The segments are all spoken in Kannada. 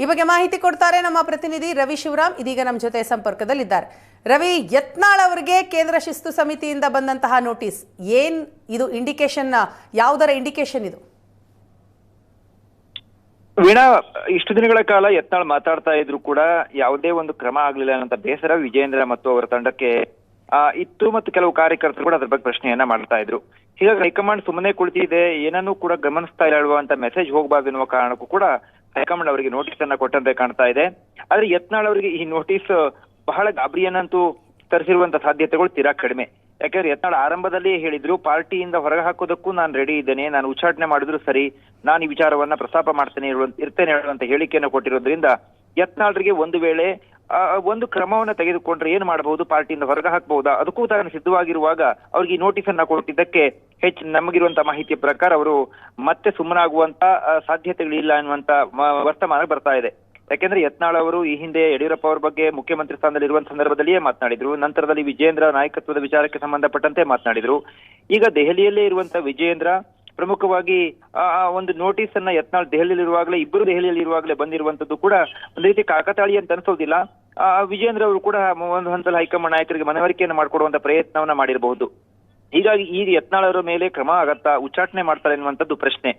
ಈ ಬಗ್ಗೆ ಮಾಹಿತಿ ಕೊಡ್ತಾರೆ ನಮ್ಮ ಪ್ರತಿನಿಧಿ ರವಿ ಶಿವರಾಮ್. ಇದೀಗ ನಮ್ಮ ಜೊತೆ ಸಂಪರ್ಕದಲ್ಲಿದ್ದಾರೆ. ರವಿ, ಯತ್ನಾಳ್ ಅವರಿಗೆ ಕೇಂದ್ರ ಶಿಸ್ತು ಸಮಿತಿಯಿಂದ ಬಂದಂತಹ ನೋಟಿಸ್ ಏನ್ ಇದು? ಇಂಡಿಕೇಶನ್, ಯಾವುದರ ಇಂಡಿಕೇಶನ್ ಇದು? ವೀಣಾ, ಇಷ್ಟು ದಿನಗಳ ಕಾಲ ಯತ್ನಾಳ್ ಮಾತಾಡ್ತಾ ಇದ್ರು ಕೂಡ ಯಾವುದೇ ಒಂದು ಕ್ರಮ ಆಗ್ಲಿಲ್ಲ ಅನ್ನೋ ಬೇಸರ ವಿಜೇಂದ್ರ ಮತ್ತು ಅವರ ತಂಡಕ್ಕೆ ಇತ್ತು. ಮತ್ತು ಕೆಲವು ಕಾರ್ಯಕರ್ತರು ಕೂಡ ಅದ್ರ ಬಗ್ಗೆ ಪ್ರಶ್ನೆಯನ್ನ ಮಾಡ್ತಾ ಇದ್ರು. ಹೀಗಾಗಿ ಹೈಕಮಾಂಡ್ ಸುಮ್ಮನೆ ಕುಳಿತಿದೆ, ಏನನ್ನೂ ಕೂಡ ಗಮನಿಸ್ತಾ ಇಲ್ಲ ಅಂತ ಮೆಸೇಜ್ ಹೋಗಬಾರ್ದು ಎನ್ನುವ ಕಾರಣಕ್ಕೂ ಕೂಡ ಹೈಕಮಾಂಡ್ ಅವರಿಗೆ ನೋಟಿಸ್ ಅನ್ನ ಕೊಟ್ಟಂತೆ ಕಾಣ್ತಾ ಇದೆ. ಆದ್ರೆ ಯತ್ನಾಳ್ ಅವರಿಗೆ ಈ ನೋಟಿಸ್ ಬಹಳ ಗಾಬರಿಯನ್ನಂತೂ ತರಿಸಿರುವಂತ ಸಾಧ್ಯತೆಗಳು ತೀರಾ ಕಡಿಮೆ. ಯಾಕಂದ್ರೆ ಯತ್ನಾಳ್ ಆರಂಭದಲ್ಲಿ ಹೇಳಿದ್ರು, ಪಾರ್ಟಿಯಿಂದ ಹೊರಗೆ ಹಾಕೋದಕ್ಕೂ ನಾನು ರೆಡಿ ಇದ್ದೇನೆ, ನಾನು ಉಚ್ಚಾಟನೆ ಮಾಡಿದ್ರು ಸರಿ, ನಾನು ಈ ವಿಚಾರವನ್ನ ಪ್ರಸ್ತಾಪ ಮಾಡ್ತೇನೆ ಇರ್ತೇನೆ ಹೇಳುವಂತ ಹೇಳಿಕೆಯನ್ನು ಕೊಟ್ಟಿರೋದ್ರಿಂದ ಯತ್ನಾಳ್ರಿಗೆ ಒಂದು ವೇಳೆ ಒಂದು ಕ್ರಮವನ್ನ ತೆಗೆದುಕೊಂಡ್ರೆ ಏನ್ ಮಾಡಬಹುದು, ಪಾರ್ಟಿಯಿಂದ ಹೊರಗೆ ಹಾಕಬಹುದಾ, ಅದಕ್ಕೂ ತಾನು ಸಿದ್ಧವಾಗಿರುವಾಗ ಅವ್ರಿಗೆ ಈ ನೋಟಿಸ್ ಅನ್ನ ಕೊಟ್ಟಿದ್ದಕ್ಕೆ ನಮಗಿರುವಂತ ಮಾಹಿತಿಯ ಪ್ರಕಾರ ಅವರು ಮತ್ತೆ ಸುಮ್ಮನಾಗುವಂತ ಸಾಧ್ಯತೆಗಳಿಲ್ಲ ಅನ್ನುವಂತ ವರ್ತಮಾನ ಬರ್ತಾ ಇದೆ. ಯಾಕೆಂದ್ರೆ ಯತ್ನಾಳ್ ಅವರು ಈ ಹಿಂದೆ ಯಡಿಯೂರಪ್ಪ ಅವರ ಬಗ್ಗೆ ಮುಖ್ಯಮಂತ್ರಿ ಸ್ಥಾನದಲ್ಲಿ ಇರುವಂತ ಸಂದರ್ಭದಲ್ಲಿಯೇ ಮಾತನಾಡಿದ್ರು. ನಂತರದಲ್ಲಿ ವಿಜೇಂದ್ರ ನಾಯಕತ್ವದ ವಿಚಾರಕ್ಕೆ ಸಂಬಂಧಪಟ್ಟಂತೆ ಮಾತನಾಡಿದ್ರು. ಈಗ ದೆಹಲಿಯಲ್ಲೇ ಇರುವಂತ ವಿಜೇಂದ್ರ ಪ್ರಮುಖವಾಗಿ ಒಂದು ನೋಟಿಸ್ ಅನ್ನ ಯತ್ನಾಳ್ ದೆಹಲಿಯಲ್ಲಿ ಇರುವಾಗಲೇ, ಇಬ್ಬರು ದೆಹಲಿಯಲ್ಲಿ ಇರುವಾಗಲೇ ಬಂದಿರುವಂತದ್ದು ಕೂಡ ಒಂದು ರೀತಿ ಕಾಕತಾಳಿ ಅಂತ ಅನ್ಸೋದಿಲ್ಲ. ವಿಜೇಂದ್ರ ಅವರು ಕೂಡ ಒಂದು ಹಂತದಲ್ಲಿ ಹೈಕಮಾಂಡ್ ನಾಯಕರಿಗೆ ಮನವರಿಕೆಯನ್ನು ಮಾಡಿಕೊಡುವಂತ ಪ್ರಯತ್ನವನ್ನ ಮಾಡಿರಬಹುದು. ಹೀಗಾಗಿ ಈ ಯತ್ನಾಳ್ ಅವರ ಮೇಲೆ ಕ್ರಮ ಆಗತ್ತಾ, ಉಚ್ಚಾಟನೆ ಮಾಡ್ತಾರೆ ಎನ್ನುವಂಥದ್ದು ಪ್ರಶ್ನೆ.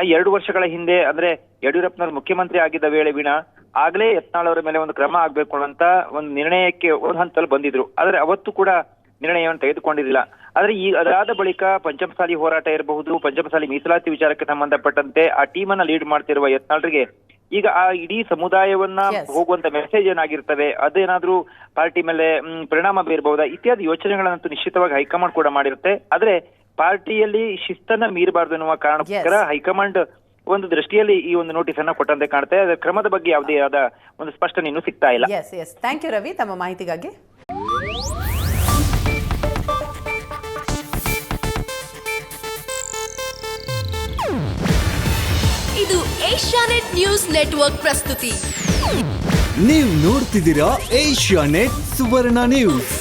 2 ವರ್ಷಗಳ ಹಿಂದೆ ಅಂದ್ರೆ ಯಡಿಯೂರಪ್ಪನವರು ಮುಖ್ಯಮಂತ್ರಿ ಆಗಿದ್ದ ವೇಳೆ ವೀಣಾ, ಆಗ್ಲೇ ಯತ್ನಾಳ್ ಅವರ ಮೇಲೆ ಒಂದು ಕ್ರಮ ಆಗ್ಬೇಕು ಅನ್ನೋಂತ ಒಂದು ನಿರ್ಣಯಕ್ಕೆ ಒಂದು ಹಂತದಲ್ಲಿ ಬಂದಿದ್ರು. ಆದ್ರೆ ಅವತ್ತು ಕೂಡ ನಿರ್ಣಯವನ್ನು ತೆಗೆದುಕೊಂಡಿರಲಿಲ್ಲ. ಆದ್ರೆ ಈ ಅದಾದ ಬಳಿಕ ಪಂಚಮಸಾಲಿ ಹೋರಾಟ ಇರಬಹುದು, ಪಂಚಮಸಾಲಿ ಮೀಸಲಾತಿ ವಿಚಾರಕ್ಕೆ ಸಂಬಂಧಪಟ್ಟಂತೆ ಆ ಟೀಮ್ ಅನ್ನ ಲೀಡ್ ಮಾಡ್ತಿರುವ ಯತ್ನಾಳ್ರಿಗೆ ಈಗ ಆ ಇಡೀ ಸಮುದಾಯವನ್ನ ಹೋಗುವಂತ ಮೆಸೇಜ್ ಏನಾಗಿರ್ತವೆ, ಅದೇನಾದ್ರೂ ಪಾರ್ಟಿ ಮೇಲೆ ಪರಿಣಾಮ ಬೀರಬಹುದಾ ಇತ್ಯಾದಿ ಯೋಚನೆಗಳನ್ನಂತೂ ನಿಶ್ಚಿತವಾಗಿ ಹೈಕಮಾಂಡ್ ಕೂಡ ಮಾಡಿರುತ್ತೆ. ಆದ್ರೆ ಪಾರ್ಟಿಯಲ್ಲಿ ಶಿಸ್ತನ್ನ ಮೀರಬಾರ್ದು ಎನ್ನುವ ಕಾರಣಕ್ಕೋಸ್ಕರ ಹೈಕಮಾಂಡ್ ಒಂದು ದೃಷ್ಟಿಯಲ್ಲಿ ಈ ಒಂದು ನೋಟಿಸ್ ಅನ್ನ ಕೊಟ್ಟಂತೆ ಕಾಣುತ್ತೆ. ಅದರ ಕ್ರಮದ ಬಗ್ಗೆ ಯಾವುದೇ ಆದ ಒಂದು ಸ್ಪಷ್ಟನೆ ಇನ್ನೂ ಸಿಗ್ತಾ ಇಲ್ಲ. ಥ್ಯಾಂಕ್ ಯು ರವಿ, ತಮ್ಮ ಮಾಹಿತಿಗಾಗಿ. ಇದು ಏಷ್ಯಾನೆಟ್ ನ್ಯೂಸ್ ನೆಟ್ವರ್ಕ್ ಪ್ರಸ್ತುತಿ. ನೀವು ನೋಡ್ತಿದ್ದೀರಾ ಏಷ್ಯಾನೆಟ್ ಸುವರ್ಣ ನ್ಯೂಸ್.